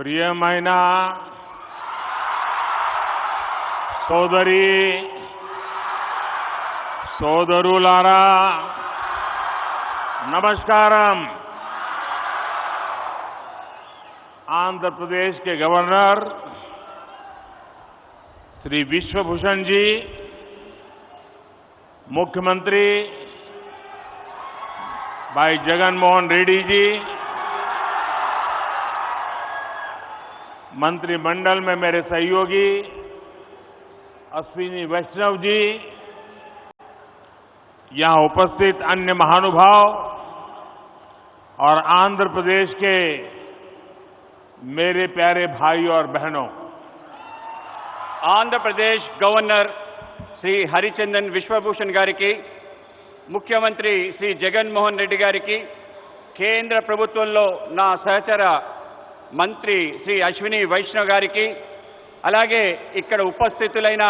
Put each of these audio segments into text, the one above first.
ప్రియమైన సోదరి సోదరులారా नमस्कारम। आंध्र प्रदेश के गवर्नर श्री विश्वभूषण जी, मुख्यमंत्री भाई जगन मोहन रेड्डी जी, मंत्रिमंडल में मेरे सहयोगी अश्विनी वैष्णव जी, यहां उपस्थित अन्य महानुभाव और आंध्र प्रदेश के मेरे प्यारे भाई और बहनों, आंध्र प्रदेश गवर्नर श्री हरिचंदन विश्वभूषण गारी की, मुख्यमंत्री श्री जगन मोहन रेड्डी गारी की, केंद्र प्रभुत्वंलो ना सहचर मंत्री श्री अश्विनी वैष्णव गारी की, అలాగే ఇక్కడ ఉపస్థితులైన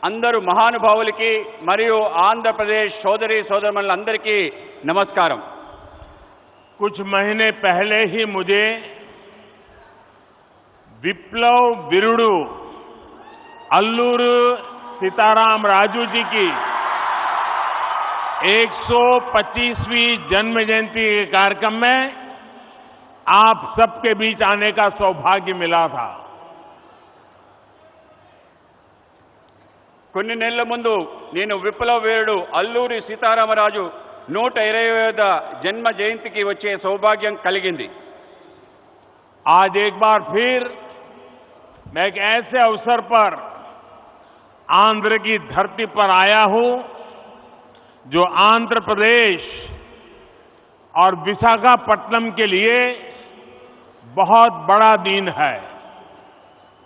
అందరూ మహానుభావులకి మరియు ఆంధ్రప్రదేశ్ సోదరి సోదరులందరికీ నమస్కారం। कुछ महीने पहले ही मुझे विप्लव विरुडू अल्लूरू सीताराम राजू जी की 125वीं जन्म जयंती के कार्यक्रम में आप सबके बीच आने का सौभाग्य मिला था। కొన్ని నెలల ముందు నేను విప్లవ వీరుడు అల్లూరి సీతారామరాజు 120వ జన్మ జయంతికి వచ్చే సౌభాగ్యం కలిగింది। आज एक बार फिर मैं एक ऐसे अवसर पर आंध्र की धरती पर आया हूं जो आंध्र प्रदेश और विशाखापट्टनम के लिए बहुत बड़ा दिन है।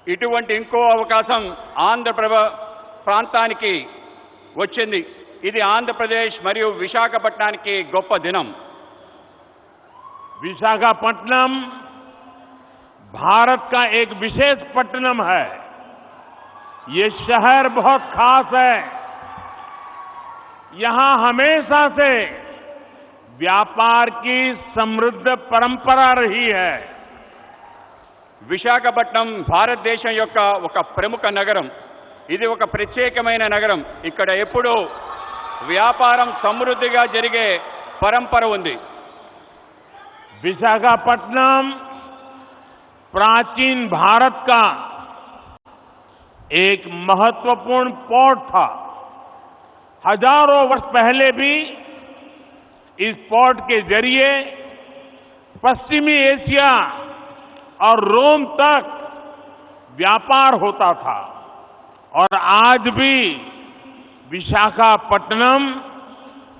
ఇటువంటి ఇంకో అవకాశం ఆంధ్ర ప్రాంతానికి వచ్చింది। ఇది ఆంధ్రప్రదేశ్ మరియు విశాఖపట్నానికి గొప్ప దినం। विशाखापट्टनम भारत का एक विशेष पट्टनम है। ये शहर बहुत खास है। यहां हमेशा से व्यापार की समृद्ध परंपरा रही है। విశాఖపట్నం భారతదేశం యొక్క ఒక ప్రముఖ నగరం। ఇది ఒక ప్రత్యేకమైన నగరం। ఇక్కడ ఎప్పుడూ వ్యాపారం సమృద్ధిగా జరిగే పరంపర ఉంది। विशाखापट्टनम प्राचीन भारत का एक महत्वपूर्ण पोर्ट था। हजारों वर्ष पहले भी इस पोर्ट के जरिए पश्चिमी एशिया और रोम तक व्यापार होता था और आज भी विशाखापट्टनम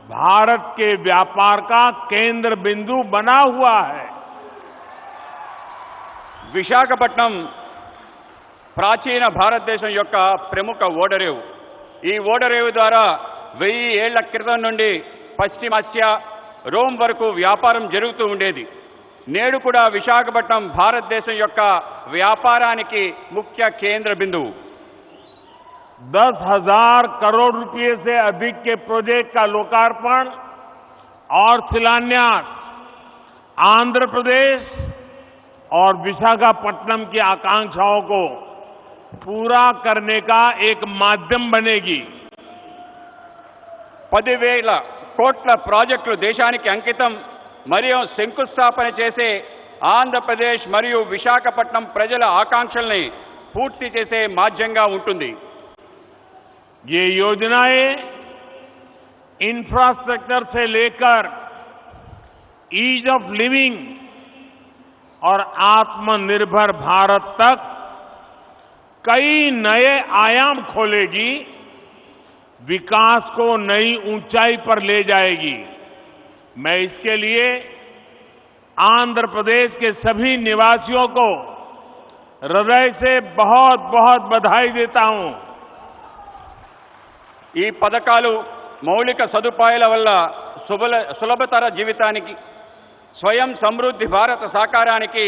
भारत के व्यापार का केंद्र बिंदु बना हुआ है। విశాఖపట్నం ప్రాచీన భారతదేశం యొక్క ప్రముఖ ఓడరేవు। ఈ ఓడరేవు ద్వారా 1000 ఏళ్ల క్రితం నుండి పశ్చిమాసియా రోమ్ వరకు వ్యాపారం జరుగుతూ ఉండేది। నేడు కూడా విశాఖపట్నం భారతదేశం యొక్క వ్యాపారానికి ముఖ్య కేంద్ర బిందువు। 10,000 करोड़ रुपए से अधिक के प्रोजेक्ट का लोकार्पण और शिलान्यास आंध्र प्रदेश और विशाखापट्टनम की आकांक्षाओं को पूरा करने का एक माध्यम बनेगी। 10,000 కోట్ల ప్రాజెక్టులు దేశానికి అంకితం మరియు శంకుస్థాపన చేసే ఆంధ్రప్రదేశ్ మరియు విశాఖపట్నం ప్రజల ఆకాంక్షల్ని పూర్తి చేసే మాధ్యంగా ఉంటుంది। ये योजनाएं इंफ्रास्ट्रक्चर से लेकर ईज ऑफ लिविंग और आत्मनिर्भर भारत तक कई नए आयाम खोलेगी, विकास को नई ऊंचाई पर ले जाएगी। मैं इसके लिए आंध्र प्रदेश के सभी निवासियों को हृदय से बहुत बहुत बधाई देता हूं। ఈ పథకాలు మౌలిక సదుపాయాల వల్ల సులభతర జీవితానికి, స్వయం సమృద్ధి భారత సాకారానికి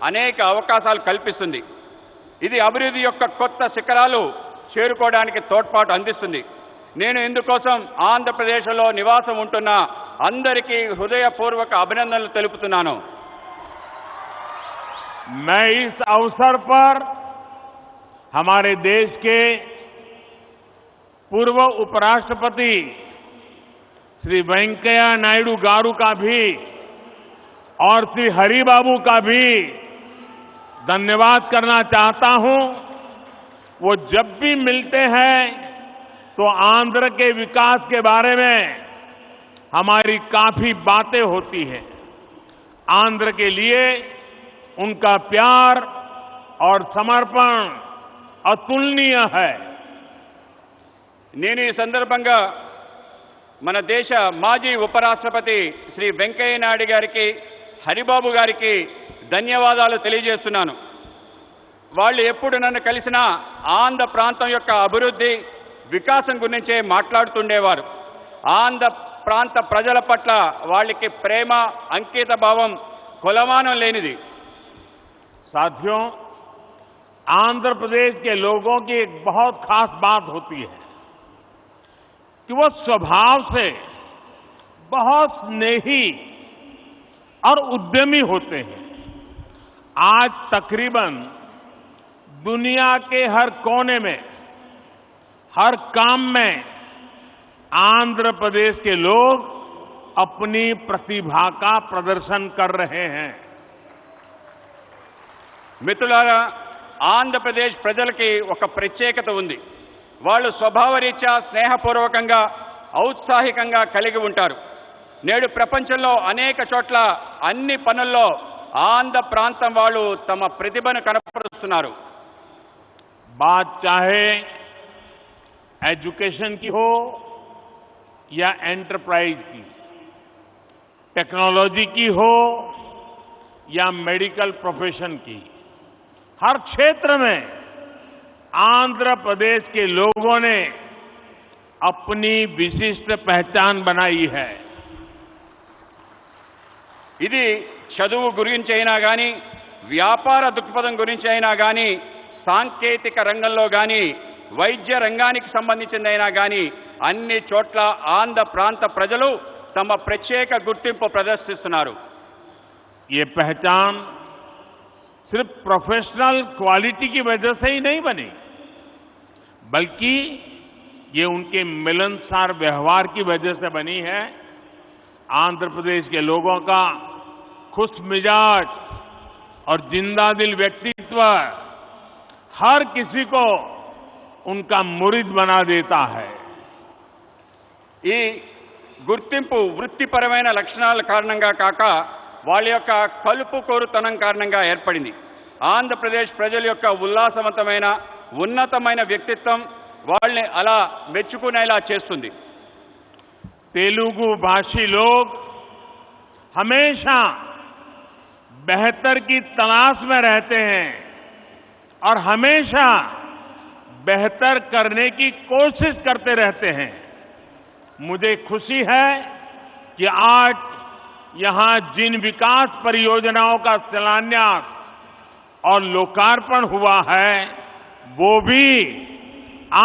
అనేక అవకాశాలు కల్పిస్తుంది। ఇది అభివృద్ధి యొక్క కొత్త శిఖరాలు చేరుకోవడానికి తోడ్పాటు అందిస్తుంది। నేను ఇందుకోసం ఆంధ్రప్రదేశ్లో నివాసం ఉంటున్న అందరికీ హృదయపూర్వక అభినందనలు తెలుపుతున్నాను। मैं इस अवसर पर हमारे देश के पूर्व उपराष्ट्रपति श्री वेंकैया नायडू गारू का भी और श्री हरिबाबू का भी धन्यवाद करना चाहता हूं। वो जब भी मिलते हैं तो आंध्र के विकास के बारे में हमारी काफी बातें होती हैं। आंध्र के लिए उनका प्यार और समर्पण अतुलनीय है। నేను ఈ సందర్భంగా మన దేశ మాజీ ఉపరాష్ట్రపతి శ్రీ వెంకయ్య నాయుడు గారికి హరిబాబు గారికి ధన్యవాదాలు తెలియజేస్తున్నాను. వాళ్ళు ఎప్పుడు నన్ను కలిసినా ఆంధ్ర ప్రాంతం యొక్క అభివృద్ధి వికాసం గురించే మాట్లాడుతుండేవారు. ఆంధ్ర ప్రాంత ప్రజల పట్ల వాళ్ళకి ప్రేమ అంకిత భావం కొలమానం లేనిది. साथियों, आंध्र प्रदेश के लोगों की एक बहुत खास बात होती है कि वो स्वभाव से बहुत स्नेही और उद्यमी होते हैं। आज तकरीबन दुनिया के हर कोने में, हर काम में आंध्र प्रदेश के लोग अपनी प्रतिभा का प्रदर्शन कर रहे हैं। మిత్రులారా, ఆంధ్రప్రదేశ్ ప్రజలకి ఒక ప్రత్యేకత ఉంది. వాళ్ళు స్వభావరీత్యా స్నేహపూర్వకంగా ఔత్సాహికంగా కలిగి ఉంటారు. నేడు ప్రపంచంలో అనేక చోట్ల అన్ని పనుల్లో ఆంధ్ర ప్రాంతం వాళ్ళు తమ ప్రతిభను కనపరుస్తున్నారు. बात चाहे एजुकेशन की हो या एंटरप्राइज की, टेक्नोलॉजी की हो या मेडिकल प्रोफेशन की, हर क्षेत्र में आंध्र प्रदेश के लोगों ने अपनी विशिष्ट पहचान बनाई है. ఇది చదువు గురించి అయినా కానీ, వ్యాపార దృక్పథం గురించి అయినా కానీ, సాంకేతిక రంగంలో కానీ, వైద్య రంగానికి సంబంధించిందైనా కానీ అన్ని చోట్ల ఆంధ్ర ప్రాంత ప్రజలు తమ ప్రత్యేక గుర్తింపు ప్రదర్శిస్తున్నారు. ये पहचान सिर्फ प्रोफेशनल क्वालिटी की वजह से ही नहीं बनी, बल्कि ये उनके मिलनसार व्यवहार की वजह से बनी है. आंध्र प्रदेश के लोगों का खुश मिजाज और जिंदादिल व्यक्तित्व हर किसी को उनका मुरीद बना देता है. ఈ గుర్తింపు వృత్తిపరమైన లక్షణాల కారణంగా కాక వాళ్ళ యొక్క కలుపుకోరుతనం కారణంగా ఏర్పడింది. ఆంధ్రప్రదేశ్ ప్రజల యొక్క ఉల్లాసవంతమైన ఉన్నతమైన వ్యక్తిత్వం వాళ్ళని అలా మెచ్చుకునేలా చేస్తుంది. तेलुगु भाषी लोग हमेशा बेहतर की तलाश में रहते हैं और हमेशा बेहतर करने की कोशिश करते रहते हैं. मुझे खुशी है कि आज यहां जिन विकास परियोजनाओं का शिलान्यास और लोकार्पण हुआ है वो भी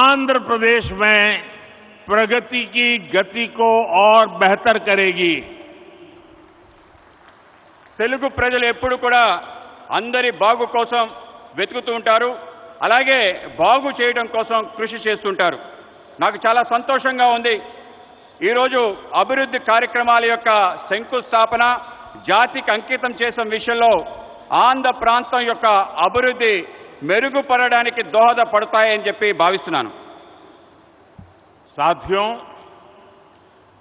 आंध्र प्रदेश में प्रगति की गति को और बेहतर करेगी. తెలుగు ప్రజలు ఎప్పుడు కూడా అందరి బాగు కోసం వెతుకుతూ ఉంటారు, అలాగే బాగు చేయడం కోసం కృషి చేస్తుంటారు. నాకు చాలా సంతోషంగా ఉంది. ఈరోజు అభివృద్ధి కార్యక్రమాల యొక్క శంకుస్థాపన జాతికి అంకితం చేసిన విషయంలో ఆంధ్ర ప్రాంతం యొక్క అభివృద్ధి మెరుగుపడడానికి దోహదపడతాయని చెప్పి భావిస్తున్నాను. साथियों,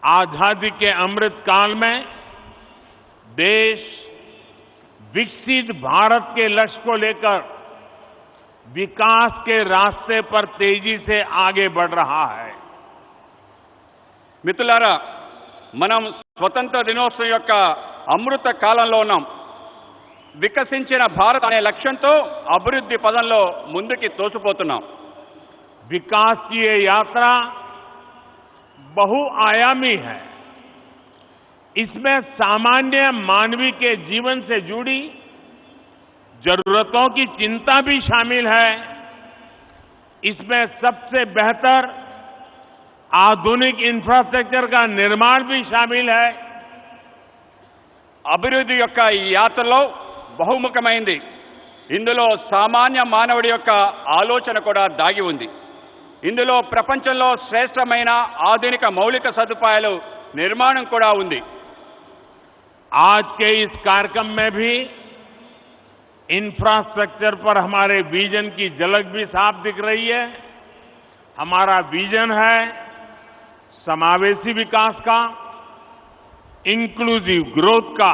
आजादी के अमृत काल में देश विकसित भारत के लक्ष्य को लेकर विकास के रास्ते पर तेजी से आगे बढ़ रहा है. మిత్రులారా, మనం స్వతంత్ర దినోత్సవం యొక్క అమృత కాలంలో ఉన్నాం. వికసించిన భారత్ అనే లక్ష్యంతో అభివృద్ధి పదంలో ముందుకి తోసిపోతున్నాం. विकास की ये यात्रा बहुआयामी है. इसमें सामान्य मानवी के जीवन से जुड़ी जरूरतों की चिंता भी शामिल है. इसमें सबसे बेहतर आधुनिक इंफ्रास्ट्रक्चर का निर्माण भी शामिल है. అభివృద్ధి యొక్క ఈ యాత్రలో బహుముఖమైంది. ఇందులో సామాన్య మానవుడి యొక్క ఆలోచన కూడా దాగి ఉంది. ఇందులో ప్రపంచంలో శ్రేష్టమైన ఆధునిక మౌలిక సదుపాయాలు నిర్మాణం కూడా ఉంది. आज के इस कार्यक्रम में भी इंफ्रास्ट्रक्चर पर हमारे विजन की झलक भी साफ दिख रही है. हमारा विजन है समावेशी विकास का, इंक्लूसिव ग्रोथ का.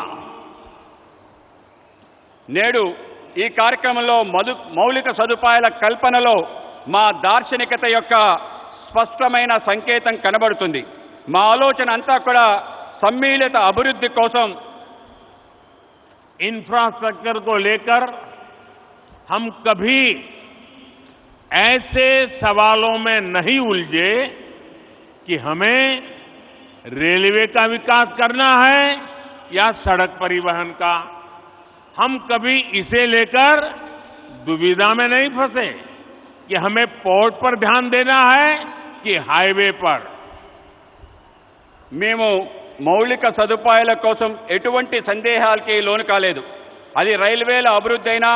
నేడు ఈ కార్యక్రమంలో మౌలిక సదుపాయాల కల్పనలో మా దార్శనికత యొక్క స్పష్టమైన సంకేతం కనబడుతుంది. మా ఆలోచన అంతా కూడా సమ్మిళిత అభివృద్ధి కోసం. इंफ्रास्ट्रक्चर को लेकर हम कभी ऐसे सवालों में नहीं उलझे कि हमें रेलवे का विकास करना है या सड़क परिवहन का. हम कभी इसे लेकर दुविधा में नहीं फंसे कि हमें पोर्ट पर ध्यान देना है कि हाईवे पर. మేము మౌలిక సదుపాయాల కోసం ఎటువంటి సందేహాలకి లోను కాలేదు. అది రైల్వేల అభివృద్ధి అయినా,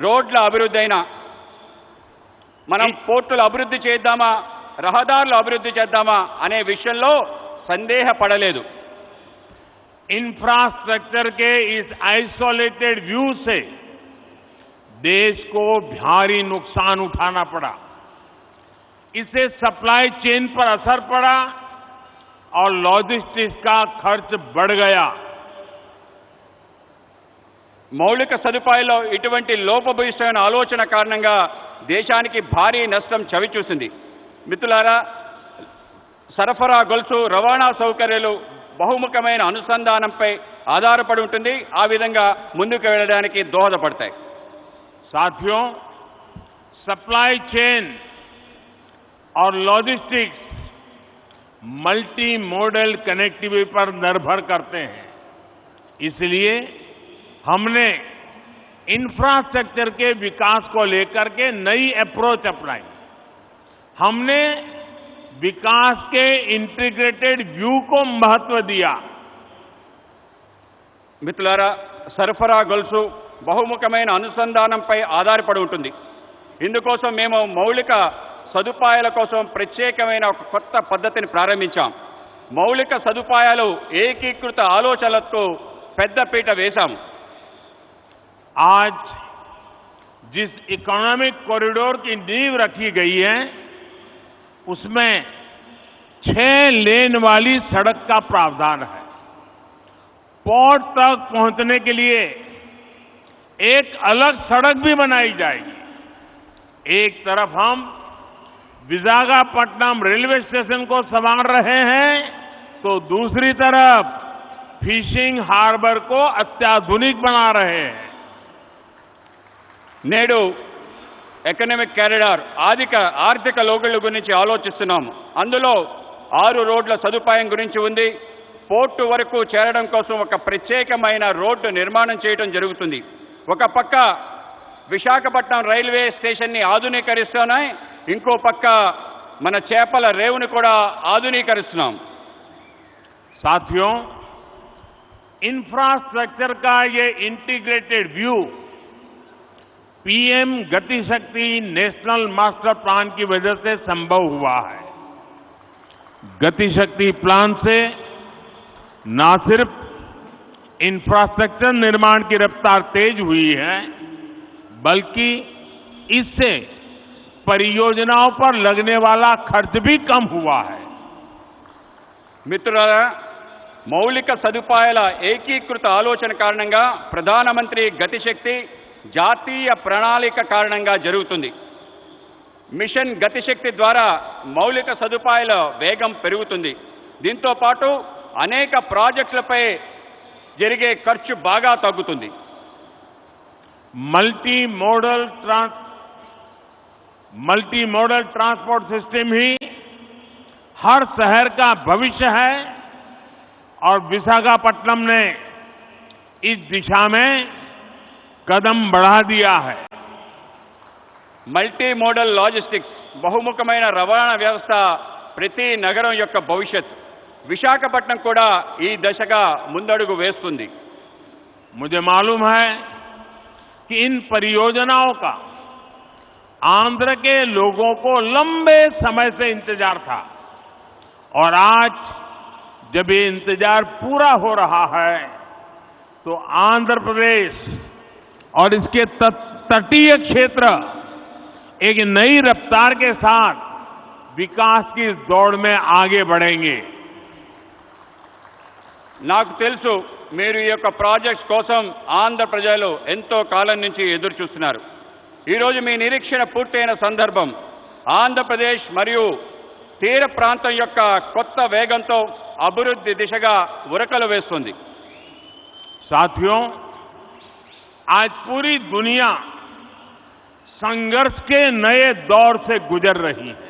రోడ్ల అభివృద్ధి అయినా, మనం పోర్టుల అభివృద్ధి చేద్దామా, రహదారుల అభివృద్ధి చేద్దామా అనే విషయంలో సందేహపడలేదు. इंफ्रास्ट्रक्चर के इस आइसोलेटेड व्यू से देश को भारी नुकसान उठाना पड़ा. इससे सप्लाई चेन पर असर पड़ा और लॉजिस्टिक्स का खर्च बढ़ गया. మౌలిక సదుపాయాల్లో ఇటువంటి లోపభూయిష్టమైన ఆలోచన కారణంగా దేశానికి భారీ నష్టం చవిచూసింది. మిత్రులారా, సరఫరా గొలుసు, రవాణా సౌకర్యాలు బహుముఖమైన అనుసంధానంపై ఆధారపడి ఉంటుంది. ఆ విధంగా ముందుకు వెళ్ళడానికి దోహదపడతాయి. साथियों, सप्लाई चेन और लॉजिस्टिक्स मल्टी मॉडल कनेक्टिविटी पर निर्भर करते हैं. इसलिए हमने इंफ्रास्ट्रक्चर के विकास को लेकर के नई अप्रोच अपनाई. हमने विकास के इंटीग्रेटेड व्यू को महत्व दिया. మిత్రులారా, సరఫరా గొలుసు బహుముఖమైన అనుసంధానంపై ఆధారపడి ఉంటుంది. ఇందుకోసం మేము మౌలిక సదుపాయాల కోసం ప్రత్యేకమైన ఒక కొత్త పద్ధతిని ప్రారంభించాం. మౌలిక సదుపాయాలు ఏకీకృత ఆలోచనలకు పెద్దపీట వేశాం. आज जिस इकोनॉमिक कॉरिडोर की नींव रखी गई है उसमें 6 लेन वाली सड़क का प्रावधान है. पोर्ट तक पहुंचने के लिए एक अलग सड़क भी बनाई जाएगी. एक तरफ हम विशाखापट्टनम रेलवे स्टेशन को संवार रहे हैं तो दूसरी तरफ फिशिंग हार्बर को अत्याधुनिक बना रहे हैं. నేడు ఎకనామిక్ కారిడార్ ఆర్థిక లోగుల గురించి ఆలోచిస్తున్నాము. అందులో 6 రోడ్ల సదుపాయం గురించి ఉంది. పోర్టు వరకు చేరడం కోసం ఒక ప్రత్యేకమైన రోడ్డు నిర్మాణం చేయడం జరుగుతుంది. ఒక పక్క విశాఖపట్నం రైల్వే స్టేషన్ని ఆధునీకరిస్తున్నాయి, ఇంకో పక్క మన చేపల రేవుని కూడా ఆధునీకరిస్తున్నాం. साथियों, इंफ्रास्ट्रक्चर का ये इंटीग्रेटेड व्यू पीएम गति शक्ति नेशनल मास्टर प्लान की वजह से संभव हुआ है. गति शक्ति प्लान से न सिर्फ इंफ्रास्ट्रक्चर निर्माण की रफ्तार तेज हुई है, बल्कि इससे परियोजनाओं पर लगने वाला खर्च भी कम हुआ है. మిత్రులారా, మౌలిక సదుపాయాల ఏకీకృత ఆలోచన కారణంగా ప్రధానమంత్రి గతిశక్తి జాతీయ ప్రణాళిక కారణంగా జరుగుతుంది. మిషన్ గతిశక్తి ద్వారా మౌలిక సదుపాయాల వేగం పెరుగుతుంది. దీంతో పాటు అనేక ప్రాజెక్టులపై జరిగే ఖర్చు బాగా తగ్గుతుంది. मल्टी मॉडल ट्रांसपोर्ट सिस्टम ही हर शहर का भविष्य है और विशाखापट्टनम ने इस दिशा में कदम बढ़ा दिया है. మల్టీ మోడల్ లాజిస్టిక్స్ బహుముఖమైన రవాణా వ్యవస్థ ప్రతి నగరం యొక్క భవిష్యత్. విశాఖపట్నం కూడా ఈ దశగా ముందడుగు వేస్తుంది. मुझे मालूम है कि इन परियोजनाओं का आंध्र के लोगों को लंबे समय से इंतजार था और आज जब ये इंतजार पूरा हो रहा है तो आंध्र प्रदेश और इसके तटीय क्षेत्र एक नई रफ्तार के साथ विकास की इस दौड़ में आगे बढ़ेंगे। నాకు తెలుసు మీరు ఈ యొక్క ప్రాజెక్ట్స్ కోసం ఆంధ్ర ప్రజలు ఎంతో కాలం నుంచి ఎదురు చూస్తున్నారు. ఈరోజు మీ నిరీక్షణ పూర్తయిన సందర్భం ఆంధ్రప్రదేశ్ మరియు తీర ప్రాంతం యొక్క కొత్త వేగంతో అభివృద్ధి దిశగా ఉరకలు వేస్తుంది. साथियों, आज पूरी दुनिया संघर्ष के नए दौर से गुजर रही है।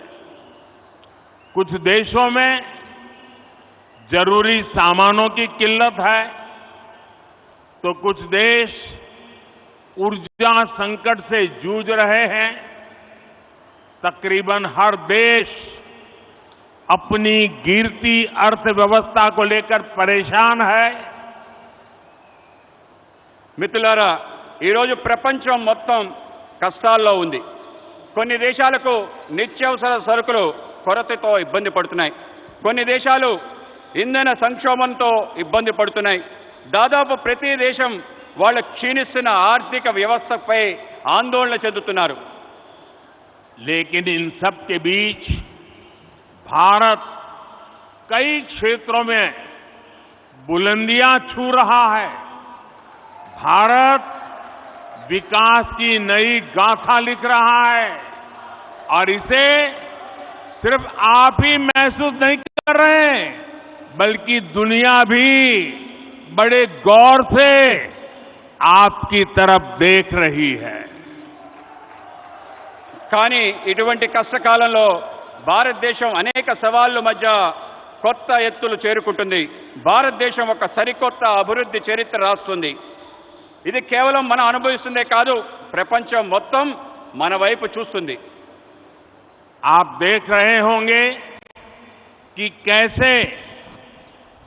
कुछ देशों में जरूरी सामानों की किल्लत है तो कुछ देश ऊर्जा संकट से जूझ रहे हैं। तकरीबन हर देश अपनी गिरती अर्थव्यवस्था को लेकर परेशान है। మిత్రులారా, ఈరోజు ప్రపంచం మొత్తం కష్టాల్లో ఉంది. కొన్ని దేశాలకు నిత్యావసర సరుకులు కొరతతో ఇబ్బంది పడుతున్నాయి. కొన్ని దేశాలు ఇంధన సంక్షోభంతో ఇబ్బంది పడుతున్నాయి. దాదాపు ప్రతి దేశం వాళ్ళ క్షీణిస్తున్న ఆర్థిక వ్యవస్థపై ఆందోళన చెందుతున్నారు. लेकिन इन सब के बीच भारत कई क्षेत्रों में बुलंदियां छू रहा है। भारत विकास की नई गाथा लिख रहा है और इसे सिर्फ आप ही महसूस नहीं कर रहे हैं बल्कि दुनिया भी बड़े गौर से आपकी तरफ देख रही है। కానీ ఇటువంటి కష్టకాలంలో భారతదేశం అనేక సవాళ్ల మధ్య కొత్త ఎత్తులు చేరుకుంటుంది. భారతదేశం ఒక సరికొత్త అభివృద్ధి చరిత్ర రాస్తుంది. ఇది కేవలం మనం అనుభవిస్తుందే కాదు, ప్రపంచం మొత్తం మన వైపు చూస్తుంది. आप देख रहे होंगे कि कैसे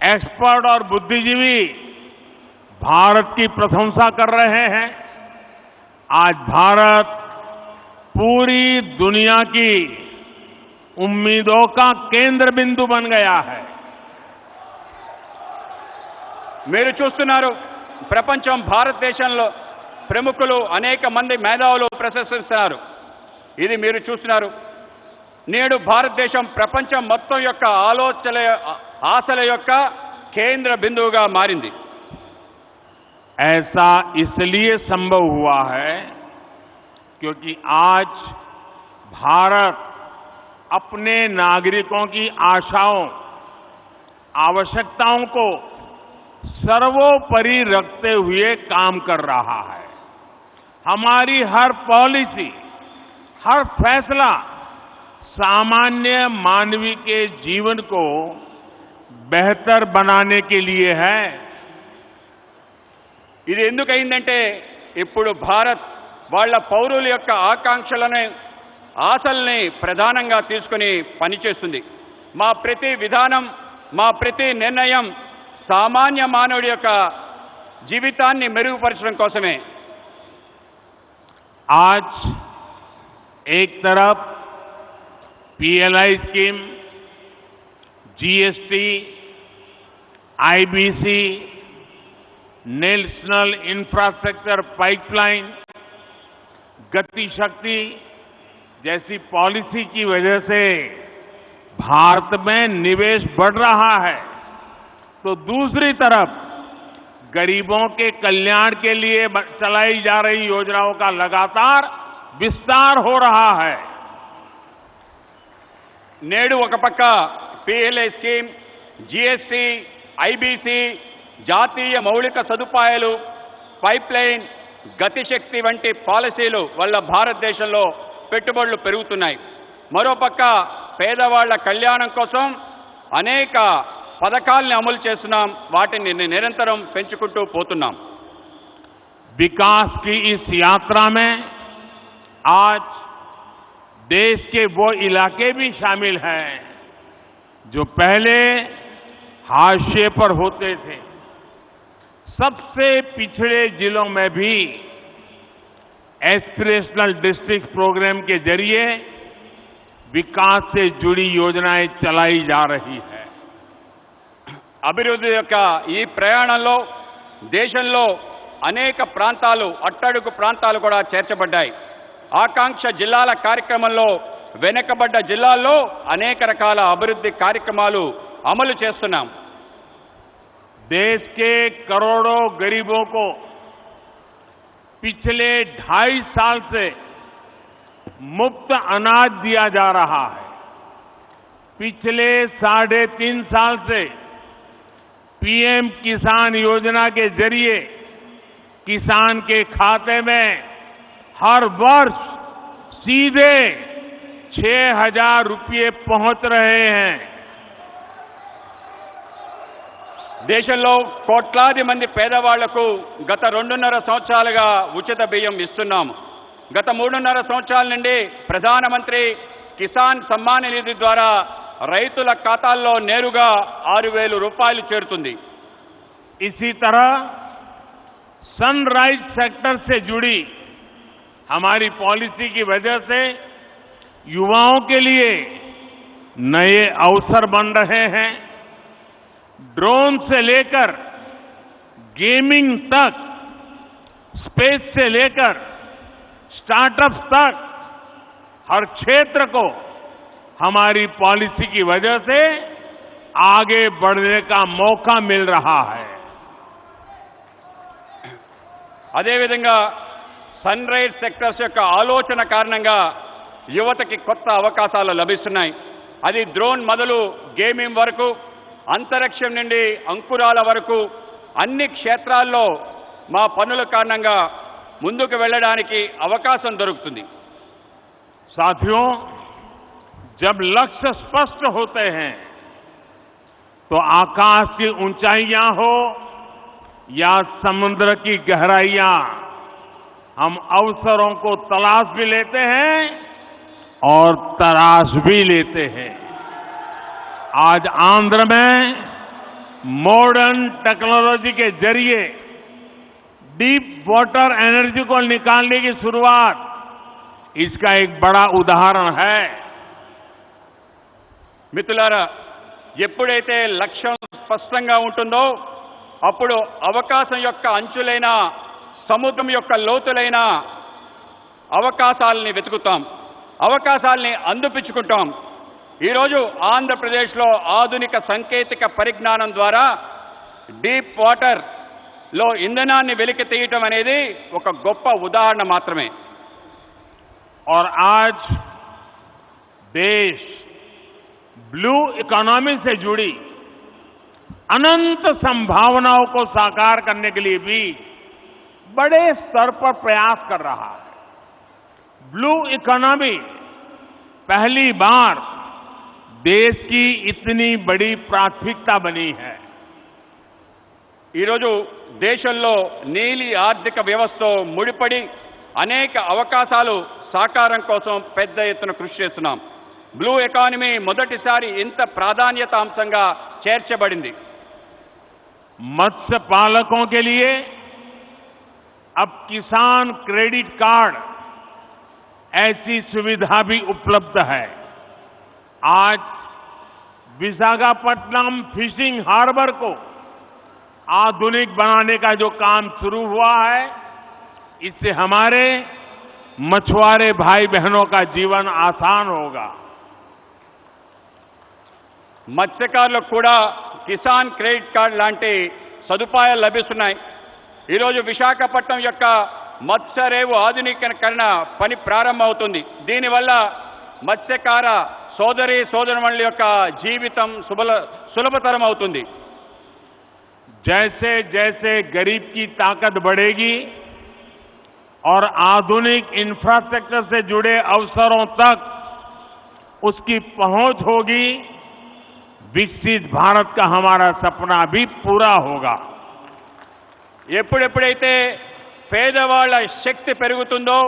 एक्सपर्ट और बुद्धिजीवी भारत की प्रशंसा कर रहे हैं। आज भारत पूरी दुनिया की उम्मीदों का केंद्र बिंदु बन गया है। మీరు చూస్తున్నారు, ప్రపంచం భారతదేశంలో ప్రముఖులు అనేక మంది మేధావులు ప్రశంసిస్తున్నారు. ఇది మీరు చూస్తున్నారు. నేడు భారతదేశం ప్రపంచం మొత్తం యొక్క ఆశల యొక్క కేంద్ర బిందువుగా మారింది. ऐसा इसलिए संभव हुआ है क्योंकि आज भारत अपने नागरिकों की आशाओं, आवश्यकताओं को सर्वोपरि रखते हुए काम कर रहा है। हमारी हर पॉलिसी, हर फैसला सामान्य मानवी के जीवन को बेहतर बनाने के लिए है। ఇది ఎందుకు అయిందంటే ఇప్పుడు భారత్ వాళ్ళ పౌరుల యొక్క ఆకాంక్షలను, ఆశల్ని ప్రధానంగా తీసుకుని పనిచేస్తుంది. మా ప్రతి విధానం, మా ప్రతి నిర్ణయం సామాన్య మానవుడి యొక్క జీవితాన్ని మెరుగుపరచడం కోసమే. आज एक तरफ PLI scheme, GST, IBC, national infrastructure pipeline, गति शक्ति जैसी पॉलिसी की वजह से भारत में निवेश बढ़ रहा है तो दूसरी तरफ गरीबों के कल्याण के लिए चलाई जा रही योजनाओं का लगातार विस्तार हो रहा है। నేడు ఒక పక్క పీఎల్ఐ స్కీమ్, జీఎస్టీ, ఐబీసీ, జాతీయ మౌలిక సదుపాయాలు, పైప్లైన్, గతిశక్తి వంటి పాలసీలు వల్ల భారతదేశంలో పెట్టుబడులు పెరుగుతున్నాయి. మరోపక్క పేదవాళ్ల కళ్యాణం కోసం అనేక పథకాల్ని అమలు చేస్తున్నాం. వాటిని నిరంతరం పెంచుకుంటూ పోతున్నాం. विकास की इस यात्रा में आज देश के वो इलाके भी शामिल हैं जो पहले हाशिए पर होते थे। सबसे पिछड़े जिलों में भी एस्पिरेशनल डिस्ट्रिक्ट प्रोग्राम के जरिए विकास से जुड़ी योजनाएं चलाई जा रही है। అభివృద్ధి యొక్క ఈ ప్రయాణంలో దేశంలో అనేక ప్రాంతాలు అట్టడుగు ప్రాంతాలు కూడా చేర్చబడ్డాయి. ఆకాంక్ష జిల్లాల కార్యక్రమంలో వెనుకబడ్డ జిల్లాల్లో అనేక రకాల అభివృద్ధి కార్యక్రమాలు అమలు చేస్తున్నాం. देश के करोड़ों गरीबों को पिछले 2.5 साल से मुफ्त अनाज दिया जा रहा है. पिछले 3.5 साल से पीएम किसान योजना के जरिए किसान के खाते में हर वर्ष सीधे 6,000 रुपये पहुंच रहे हैं. దేశంలో కోట్లాది మంది పేదవాళ్లకు గత 2.5 సంవత్సరాలుగా ఉచిత బియ్యం ఇస్తున్నాము. గత 3.5 సంవత్సరాల నుండి ప్రధానమంత్రి కిసాన్ సమ్మాన్ నిధి ద్వారా రైతుల ఖాతాల్లో నేరుగా 6,000 రూపాయలు చేరుతుంది. इसी तरह सनराइज सेक्टर से जुड़ी हमारी पॉलिसी की वजह से युवाओं के लिए नए अवसर बन रहे हैं. ड्रोन से लेकर गेमिंग तक, स्पेस से लेकर स्टार्टअप तक हर क्षेत्र को हमारी पॉलिसी की वजह से आगे बढ़ने का मौका मिल रहा है. అదేవిధంగా సన్ రైజ్ సెక్టర్స్ యొక్క ఆలోచన కారణంగా యువతకి కొత్త అవకాశాలు లభిస్తున్నాయి. అది డ్రోన్ మొదలు గేమింగ్ వరకు, అంతరిక్షం నుండి అంకురాల వరకు అన్ని క్షేత్రాల్లో మా పనుల కారణంగా ముందుకు వెళ్ళడానికి అవకాశం దొరుకుతుంది. साथियों, जब लक्ष्य स्पष्ट होते हैं तो आकाश की ऊंचाइयां हो या समुद्र की गहराइयां, हम अवसरों को तलाश भी लेते हैं और तराश भी लेते हैं. आज आंध्र में मॉडर्न टेक्नोलॉजी के जरिए डीप वाटर एनर्जी को निकालने की शुरुआत इसका एक बड़ा उदाहरण है. మిత్రులారా, ఎప్పుడైతే లక్ష్యం స్పష్టంగా ఉంటుందో అప్పుడు అవకాశం యొక్క అంచులైన, సముద్రం యొక్క లోతులైన అవకాశాలని వెతుకుతాం, అవకాశాలని అందిపుచ్చుకుంటాం. ఈరోజు ఆంధ్రప్రదేశ్లో ఆధునిక సాంకేతిక పరిజ్ఞానం ద్వారా డీప్ వాటర్లో ఇంధనాన్ని వెలికి తీయటం అనేది ఒక గొప్ప ఉదాహరణ మాత్రమే. और आज देश ब्लू इकोनॉमी से जुड़ी अनंत संभावनाओं को साकार करने के लिए भी बड़े स्तर पर प्रयास कर रहा है. ब्लू इकोनॉमी पहली बार देश की इतनी बड़ी प्राथमिकता बनी है. ఈరోజు దేశంలో నీలి ఆర్థిక వ్యవస్థతో ముడిపడి అనేక అవకాశాలు సాకారం కోసం పెద్ద ఎత్తున కృషి చేస్తున్నాం. బ్లూ ఎకానమీ మొదటిసారి ఇంత ప్రాధాన్యత అంశంగా చేర్చబడింది. मत्स्य पालकों के लिए अब किसान क्रेडिट कार्ड ऐसी सुविधा भी उपलब्ध है. आज विशाखापट्टनम फिशिंग हार्बर को आधुनिक बनाने का जो काम शुरू हुआ है, इससे हमारे मछुआरे भाई बहनों का जीवन आसान होगा. మత్స్యకారులకు కూడా కిసాన్ క్రెడిట్ కార్డ్ లాంటి సదుపాయాలు లభిస్తున్నాయి. ఈరోజు విశాఖపట్నం యొక్క మత్స్యరేవు ఆధునీకరణ పని ప్రారంభమవుతుంది. దీనివల్ల మత్స్యకార సోదరి సోదరుల యొక్క జీవితం సులభతరం అవుతుంది. जैसे जैसे गरीब की ताकत बढ़ेगी और आधुनिक इंफ्रास्ट्रक्चर से जुड़े अवसरों तक उसकी पहुंच होगी, विकसित भारत का हमारा सपना भी पूरा होगा. ఎప్పుడెప్పుడైతే పేదవాళ్ల శక్తి పెరుగుతుందో,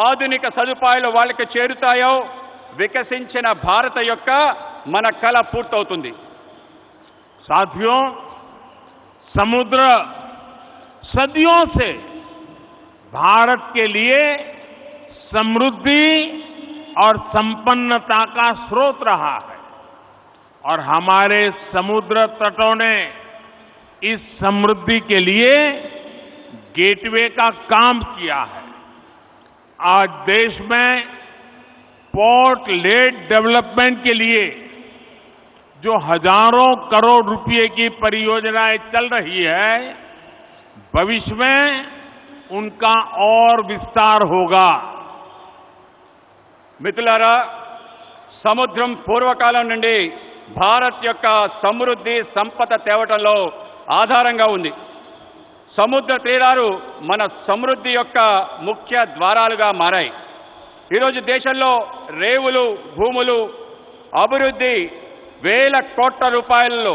ఆధునిక సదుపాయాలు వాళ్ళకి చేరుతాయో, వికసించిన భారత యొక్క మన కల పూర్తవుతుంది. साथियों, समुद्र सदियों से भारत के लिए समृद्धि और संपन्नता का स्रोत रहा है और हमारे समुद्र तटों ने इस समृद्धि के लिए गेटवे का काम किया है। आज देश में पोर्ट लेड डेवलपमेंट के लिए जो हजारों करोड़ रुपए की परियोजनाएं चल रही है, भविष्य में उनका और विस्तार होगा। మిత్రులారా, సముద్రం పూర్వకాలం నుండి భారత్ యొక్క సమృద్ధి సంపద తేవటంలో ఆధారంగా ఉంది. సముద్ర తీరాలు మన సమృద్ధి యొక్క ముఖ్య ద్వారాలుగా మారాయి. ఈరోజు దేశంలో రేవులు, భూములు, అభివృద్ధి వేల కోట్ల రూపాయలలో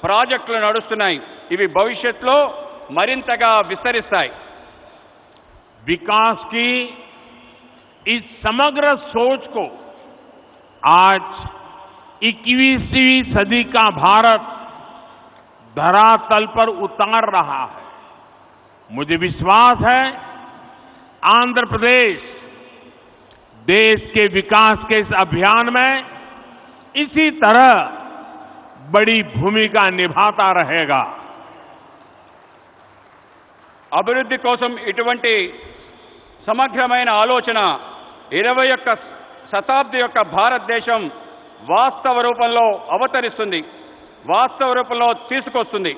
ప్రాజెక్టులు నడుస్తున్నాయి. ఇవి భవిష్యత్తులో మరింతగా విస్తరిస్తాయి. विकास की इस समग्र सोच को आज 21वीं सदी का भारत धरातल पर उतार रहा है। मुझे विश्वास है आंध्र प्रदेश देश के विकास के इस अभियान में इसी तरह बड़ी भूमिका निभाता रहेगा। అభివృద్ధి కోసం ఇటువంటి సమగ్రమైన ఆలోచన 21వ శతాబ్ది యొక్క భారతదేశం వాస్తవ రూపంలో అవతరిస్తుంది, వాస్తవ రూపంలో తీసుకొస్తుంది.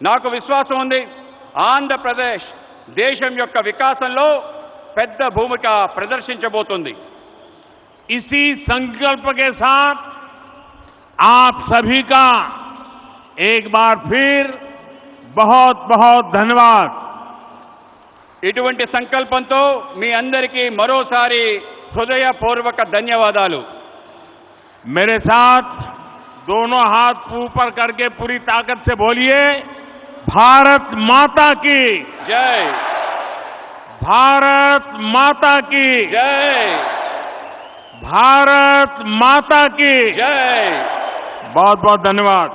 నాకు విశ్వాసం ఉంది ఆంధ్రప్రదేశ్ దేశం యొక్క వికాసంలో పెద్ద భూమిక ప్రదర్శించబోతుంది. इसी संकल्प के साथ आप सभी का एक बार फिर बहुत बहुत धन्यवाद। ఇటువంటి సంకల్పంతో మీ అందరికీ మరోసారి హృదయపూర్వక ధన్యవాదాలు. मेरे साथ दोनों हाथ ऊपर करके पूरी ताकत से बोलिए, भारत माता की जय, भारत माता की जय, भारत माता की जय. बहुत बहुत धन्यवाद।